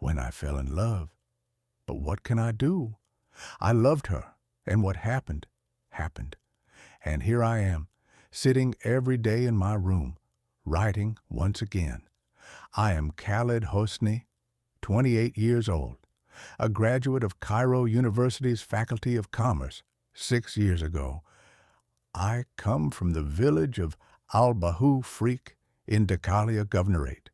when I fell in love. But what can I do? I loved her, and what happened, happened. And here I am, sitting every day in my room, writing once again. I am Khaled Hosni, 28 years old, a graduate of Cairo University's Faculty of Commerce. 6 years ago, I come from the village of Al-Bahu Freak in Dakalia Governorate.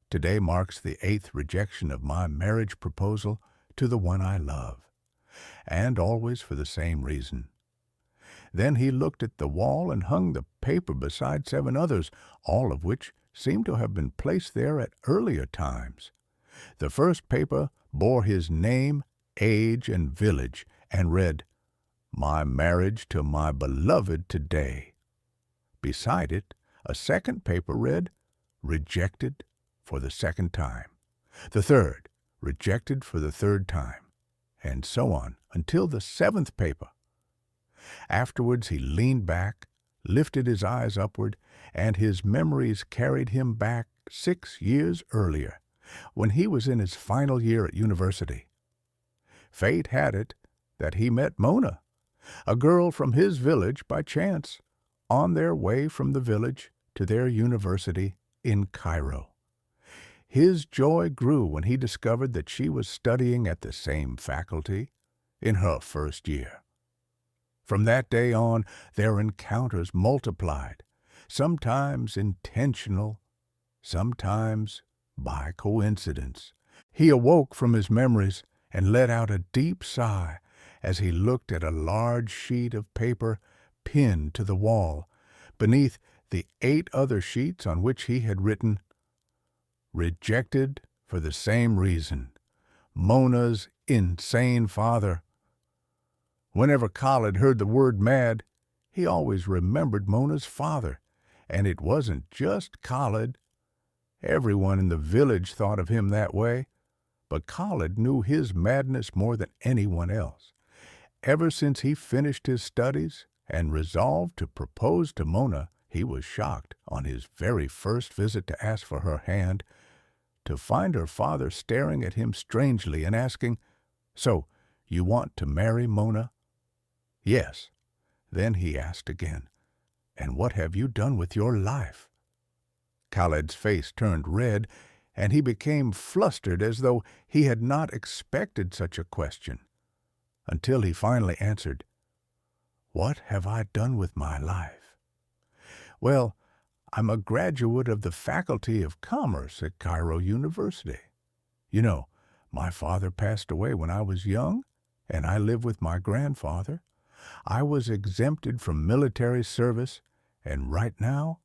Today marks the 8th rejection of my marriage proposal to the one I love, and always for the same reason. Then he looked at the wall and hung the paper beside 7 others, all of which seemed to have been placed there at earlier times. The first paper bore his name, age, and village, and read, "My marriage to my beloved today." Beside it, a second paper read, "Rejected for the second time." The third, "Rejected for the third time," and so on until the 7th paper. Afterwards he leaned back, lifted his eyes upward, and his memories carried him back 6 years earlier, when he was in his final year at university. Fate had it that he met Mona, a girl from his village by chance, on their way from the village to their university in Cairo. His joy grew when he discovered that she was studying at the same faculty in her first year. From that day on, their encounters multiplied, sometimes intentional, sometimes by coincidence. He awoke from his memories and let out a deep sigh as he looked at a large sheet of paper pinned to the wall, beneath the 8 other sheets on which he had written, "Rejected for the same reason. Mona's insane father." Whenever Khaled heard the word mad, he always remembered Mona's father, and it wasn't just Khaled. Everyone in the village thought of him that way, but Khaled knew his madness more than anyone else. Ever since he finished his studies and resolved to propose to Mona, he was shocked, on his very first visit to ask for her hand, to find her father staring at him strangely and asking, "So, you want to marry Mona?" "Yes." Then he asked again, "And what have you done with your life?" Khaled's face turned red, and he became flustered as though he had not expected such a question, until he finally answered, "What have I done with my life? Well, I'm a graduate of the Faculty of Commerce at Cairo University. You know, my father passed away when I was young, and I live with my grandfather. I was exempted from military service, and right now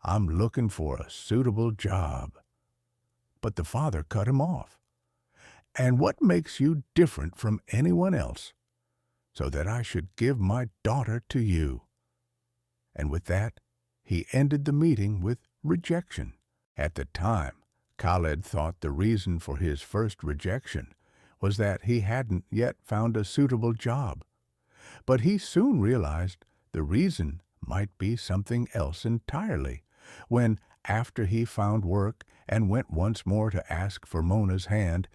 I'm looking for a suitable job." But the father cut him off. "And what makes you different from anyone else, so that I should give my daughter to you?" And with that, he ended the meeting with rejection. At the time, Khaled thought the reason for his first rejection was that he hadn't yet found a suitable job. But he soon realized the reason might be something else entirely, when, after he found work and went once more to ask for Mona's hand,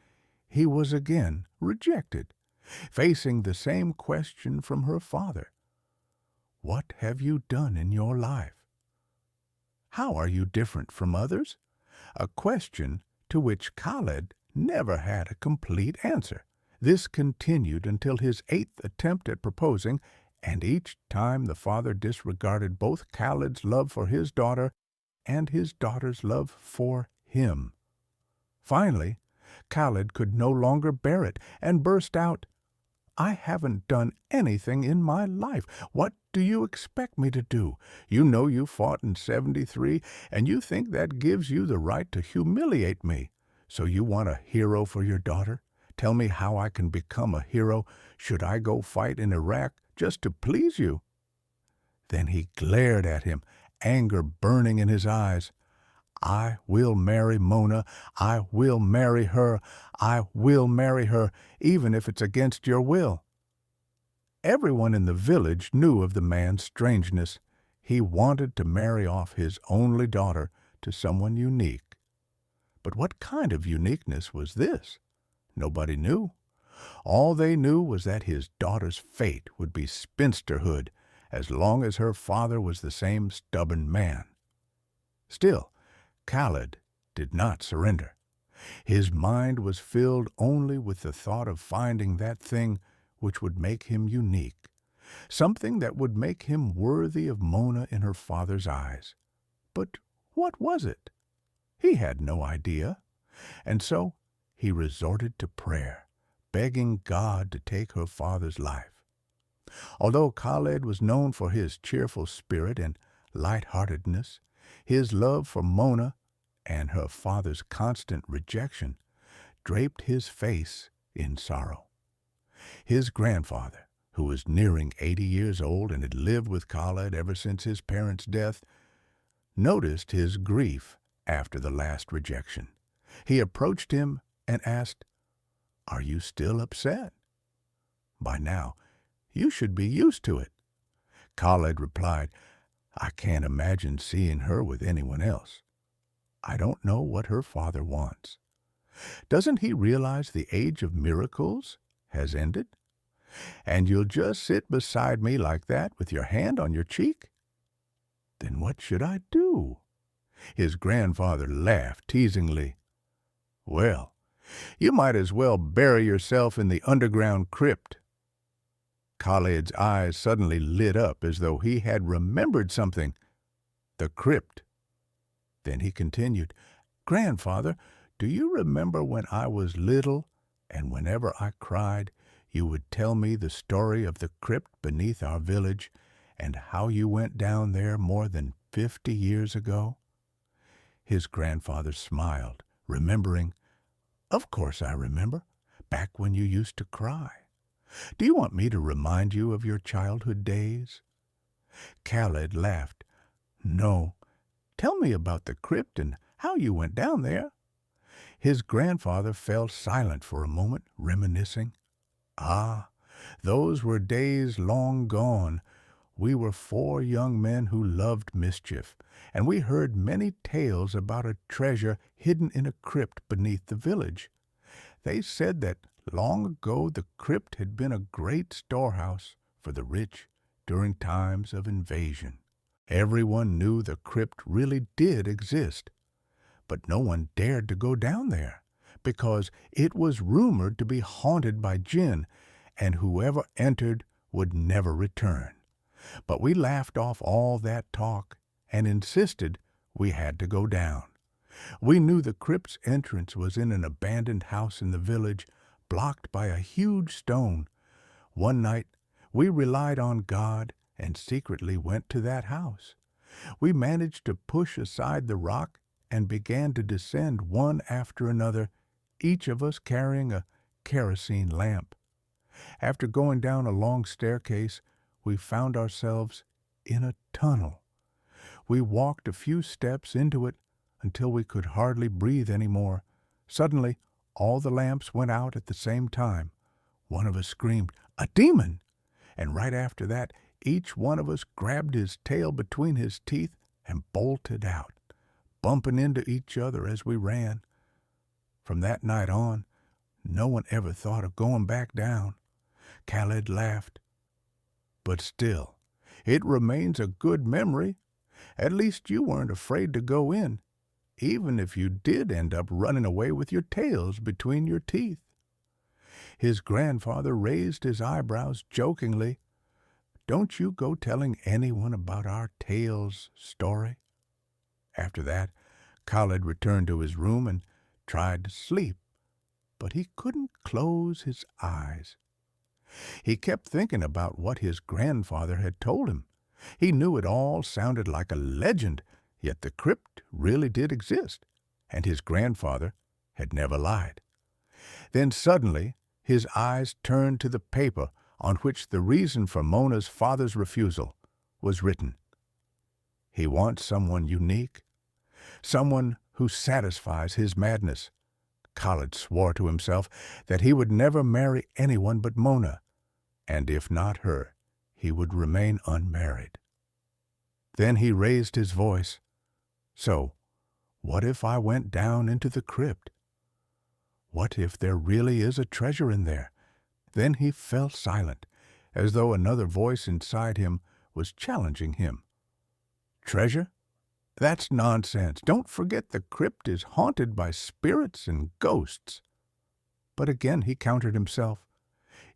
he was again rejected, facing the same question from her father. "What have you done in your life? How are you different from others?" A question to which Khaled never had a complete answer. This continued until his 8th attempt at proposing, and each time the father disregarded both Khaled's love for his daughter and his daughter's love for him. Finally, Khaled could no longer bear it and burst out, "I haven't done anything in my life. What do you expect me to do? You know you fought in 73, and you think that gives you the right to humiliate me. So you want a hero for your daughter? Tell me how I can become a hero. Should I go fight in Iraq just to please you?" Then he glared at him, anger burning in his eyes. "I will marry Mona. I will marry her. I will marry her, even if it's against your will." Everyone in the village knew of the man's strangeness. He wanted to marry off his only daughter to someone unique. But what kind of uniqueness was this? Nobody knew. All they knew was that his daughter's fate would be spinsterhood as long as her father was the same stubborn man. Still, Khaled did not surrender. His mind was filled only with the thought of finding that thing which would make him unique, something that would make him worthy of Mona in her father's eyes. But what was it? He had no idea, and so he resorted to prayer, begging God to take her father's life. Although Khaled was known for his cheerful spirit and light-heartedness, his love for Mona and her father's constant rejection draped his face in sorrow. His grandfather, who was nearing 80 years old and had lived with Khaled ever since his parents' death, noticed his grief after the last rejection. He approached him and asked, "Are you still upset?" "By now, you should be used to it." Khaled replied, "I can't imagine seeing her with anyone else. I don't know what her father wants. Doesn't he realize the age of miracles has ended? And you'll just sit beside me like that with your hand on your cheek? Then what should I do?" His grandfather laughed teasingly. "Well, you might as well bury yourself in the underground crypt." Khaled's eyes suddenly lit up as though he had remembered something. The crypt. Then he continued, "Grandfather, do you remember when I was little, and whenever I cried, you would tell me the story of the crypt beneath our village, and how you went down there more than 50 years ago?" His grandfather smiled, remembering. "Of course I remember, back when you used to cry. Do you want me to remind you of your childhood days?" Khaled laughed. "No. Tell me about the crypt and how you went down there." His grandfather fell silent for a moment, reminiscing. "Ah, those were days long gone. We were 4 young men who loved mischief, and we heard many tales about a treasure hidden in a crypt beneath the village. They said that long ago the crypt had been a great storehouse for the rich during times of invasion. Everyone knew the crypt really did exist, but no one dared to go down there, because it was rumored to be haunted by jinn, and whoever entered would never return. But we laughed off all that talk and insisted we had to go down. We knew the crypt's entrance was in an abandoned house in the village, blocked by a huge stone. One night we relied on God and secretly went to that house. We managed to push aside the rock and began to descend one after another, each of us carrying a kerosene lamp. After going down a long staircase, we found ourselves in a tunnel. We walked a few steps into it until we could hardly breathe any more. Suddenly, all the lamps went out at the same time. One of us screamed, "A demon!" And right after that, each one of us grabbed his tail between his teeth and bolted out, bumping into each other as we ran. From that night on, no one ever thought of going back down. Khaled laughed. "But still, it remains a good memory. At least you weren't afraid to go in, even if you did end up running away with your tails between your teeth." His grandfather raised his eyebrows jokingly. "Don't you go telling anyone about our tails story." After that, Khaled returned to his room and tried to sleep, but he couldn't close his eyes. He kept thinking about what his grandfather had told him. He knew it all sounded like a legend, yet the crypt really did exist, and his grandfather had never lied. Then suddenly his eyes turned to the paper on which the reason for Mona's father's refusal was written. He wants someone unique, someone who satisfies his madness. Khaled swore to himself that he would never marry anyone but Mona, and if not her, he would remain unmarried. Then he raised his voice. "So, What if I went down into the crypt? What if there really is a treasure in there? Then he fell silent, as though another voice inside him was challenging him. Treasure? That's nonsense. Don't forget the crypt is haunted by spirits and ghosts. But again he countered himself.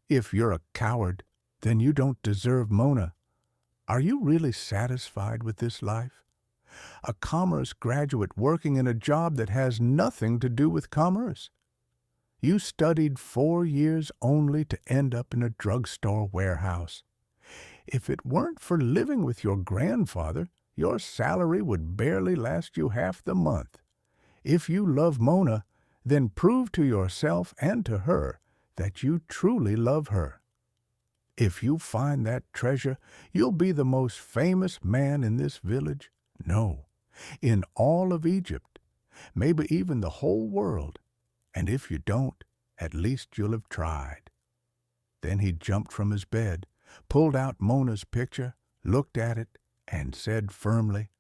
If you're a coward, then you don't deserve Mona. Are you really satisfied with this life? A commerce graduate working in a job that has nothing to do with commerce. You studied 4 years only to end up in a drugstore warehouse. If it weren't for living with your grandfather, your salary would barely last you half the month. If you love Mona, then prove to yourself and to her that you truly love her. If you find that treasure, you'll be the most famous man in this village. No, in all of Egypt, maybe even the whole world. And if you don't, at least you'll have tried. Then he jumped from his bed, pulled out Mona's picture, looked at it, and said firmly,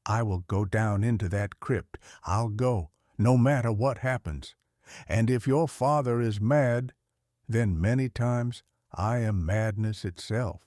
I will go down into that crypt. I'll go, no matter what happens. And if your father is mad, then many times I am madness itself.